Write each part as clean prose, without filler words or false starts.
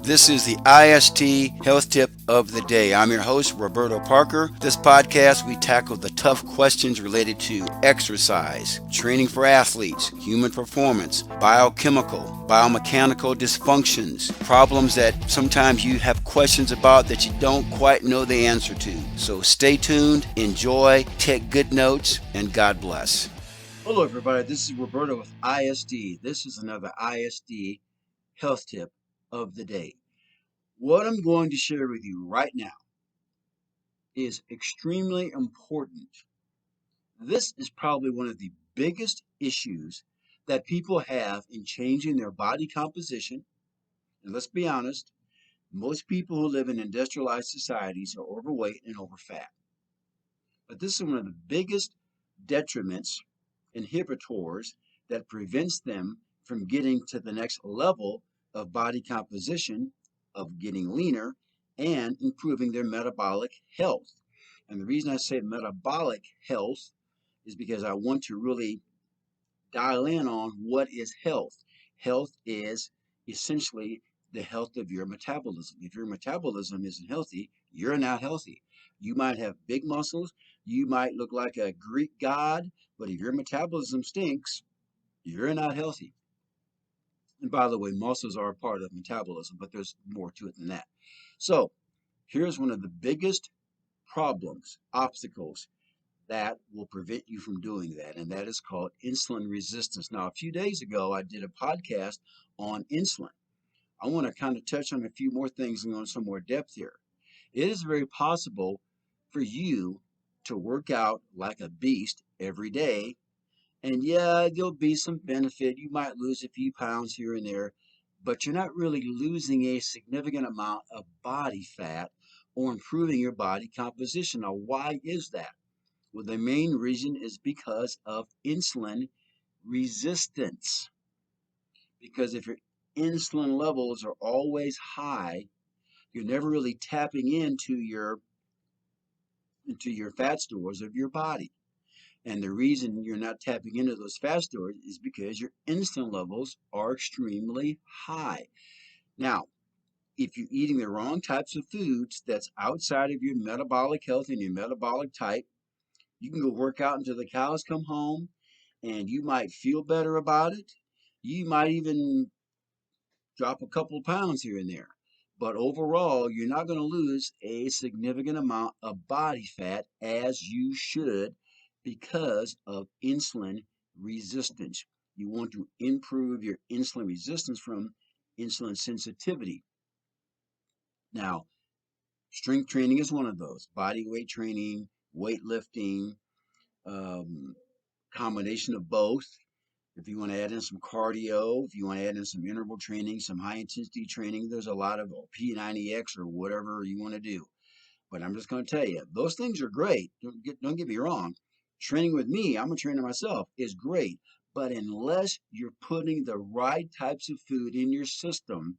This is the IST Health Tip of the Day. I'm your host, Roberto Parker. This podcast, we tackle the tough questions related to exercise, training for athletes, human performance, biochemical, biomechanical dysfunctions, problems that sometimes you have questions about that you don't quite know the answer to. So stay tuned, enjoy, take good notes, and God bless. Hello, everybody. This is Roberto with ISD. This is another ISD Health Tip of the Day. What I'm going to share with you right now is extremely important. This is probably one of the biggest issues that people have in changing their body composition. And let's be honest, most people who live in industrialized societies are overweight and overfat. But this is one of the biggest detriments, inhibitors, that prevents them from getting to the next level of body composition, of getting leaner, and improving their metabolic health. And the reason I say metabolic health is because I want to really dial in on what is health. Health is essentially the health of your metabolism. If your metabolism isn't healthy, you're not healthy. You might have big muscles, you might look like a Greek god, but if your metabolism stinks, you're not healthy. And by the way, muscles are a part of metabolism, but there's more to it than that. So, here's one of the biggest problems, obstacles that will prevent you from doing that, and that is called insulin resistance. Now, a few days ago, I did a podcast on insulin. I want to kind of touch on a few more things and go into some more depth here. It is very possible for you to work out like a beast every day, and yeah, there'll be some benefit. You might lose a few pounds here and there, but you're not really losing a significant amount of body fat or improving your body composition. Now, why is that? Well, the main reason is because of insulin resistance. Because if your insulin levels are always high, you're never really tapping into your fat stores of your body. And the reason you're not tapping into those fat stores is because your insulin levels are extremely high. Now, if you're eating the wrong types of foods that's outside of your metabolic health and your metabolic type, you can go work out until the cows come home and you might feel better about it. You might even drop a couple of pounds here and there. But overall, you're not going to lose a significant amount of body fat as you should because of insulin resistance. You want to improve your insulin resistance from insulin sensitivity. Now, strength training is one of those. Body weight training, weightlifting, um, combination of both. If you want to add in some cardio, if you want to add in some interval training, some high intensity training, there's a lot of P90X or whatever you want to do. But I'm just going to tell you, those things are great. Don't get me wrong. Training with me, I'm a trainer myself, is great. But unless you're putting the right types of food in your system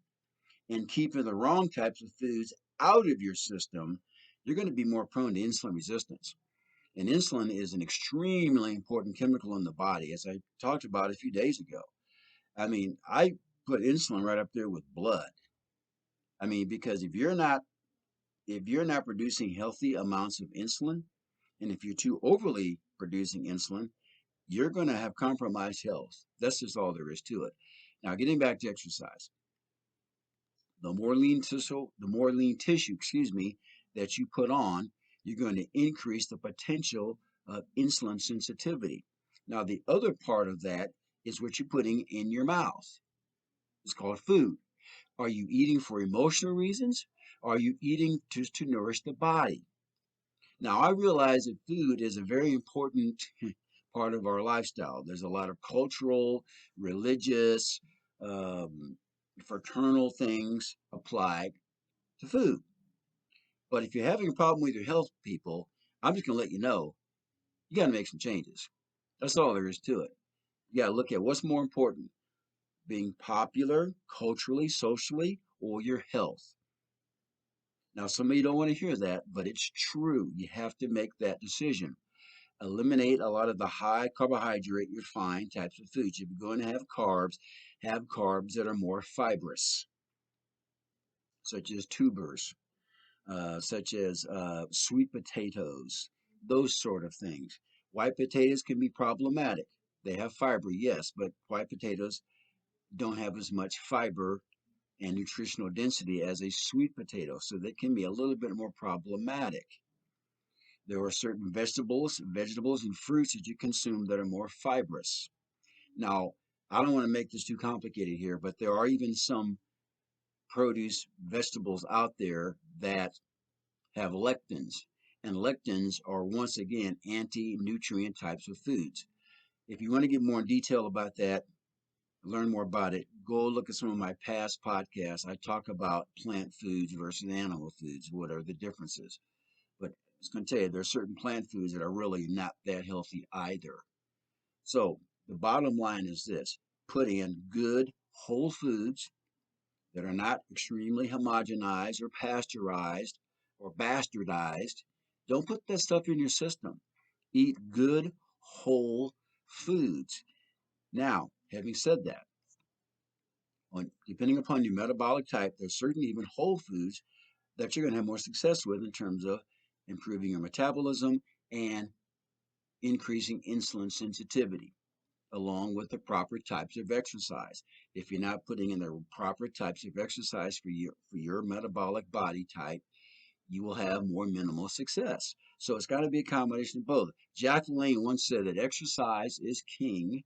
and keeping the wrong types of foods out of your system, you're going to be more prone to insulin resistance. And insulin is an extremely important chemical in the body, as I talked about a few days ago. I mean, I put insulin right up there with blood. I mean, because if you're not producing healthy amounts of insulin, and if you're too overly producing insulin, you're going to have compromised health. That's just all there is to it. Now, getting back to exercise, the more lean tissue, that you put on, you're going to increase the potential of insulin sensitivity. Now, the other part of that is what you're putting in your mouth. It's called food. Are you eating for emotional reasons? Or are you eating just to nourish the body? Now, I realize that food is a very important part of our lifestyle. There's a lot of cultural, religious, um, fraternal things applied to food. But if you're having a problem with your health, people, I'm just going to let you know you got to make some changes. That's all there is to it. You got to look at what's more important, being popular culturally, socially, or your health. Now, some of you don't want to hear that, but it's true. You have to make that decision. Eliminate a lot of the high carbohydrate, refined types of foods. If you're going to have carbs that are more fibrous. such as tubers, such as sweet potatoes, those sort of things. White potatoes can be problematic. They have fiber, yes, but white potatoes don't have as much fiber and nutritional density as a sweet potato, so they can be a little bit more problematic. There are certain vegetables and fruits that you consume that are more fibrous. Now, I don't want to make this too complicated here, but there are even some produce vegetables out there that have lectins. And lectins are once again anti-nutrient types of foods. If you want to get more in detail about that, learn more about it, go look at some of my past podcasts. I talk about plant foods versus animal foods. What are the differences? But I was going to tell you, there are certain plant foods that are really not that healthy either. So the bottom line is this: put in good whole foods that are not extremely homogenized or pasteurized or bastardized. Don't put that stuff in your system. Eat good whole foods. Now, having said that, depending upon your metabolic type, there's certain even whole foods that you're going to have more success with in terms of improving your metabolism and increasing insulin sensitivity, along with the proper types of exercise. If you're not putting in the proper types of exercise for your metabolic body type, you will have more minimal success. So it's got to be a combination of both. Jack LaLanne once said that exercise is king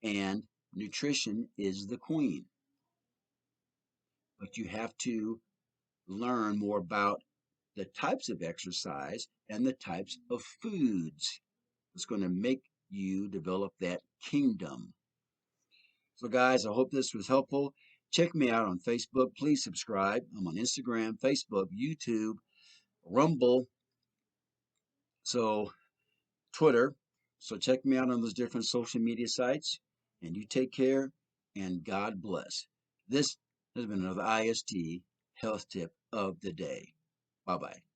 and nutrition is the queen. But you have to learn more about the types of exercise and the types of foods that's going to make you develop that kingdom. So, guys, I hope this was helpful. Check me out on Facebook. Please subscribe. I'm on Instagram, Facebook, YouTube, Rumble, so Twitter. So, check me out on those different social media sites. And you take care and God bless. This has been another IST Health Tip of the Day. Bye bye.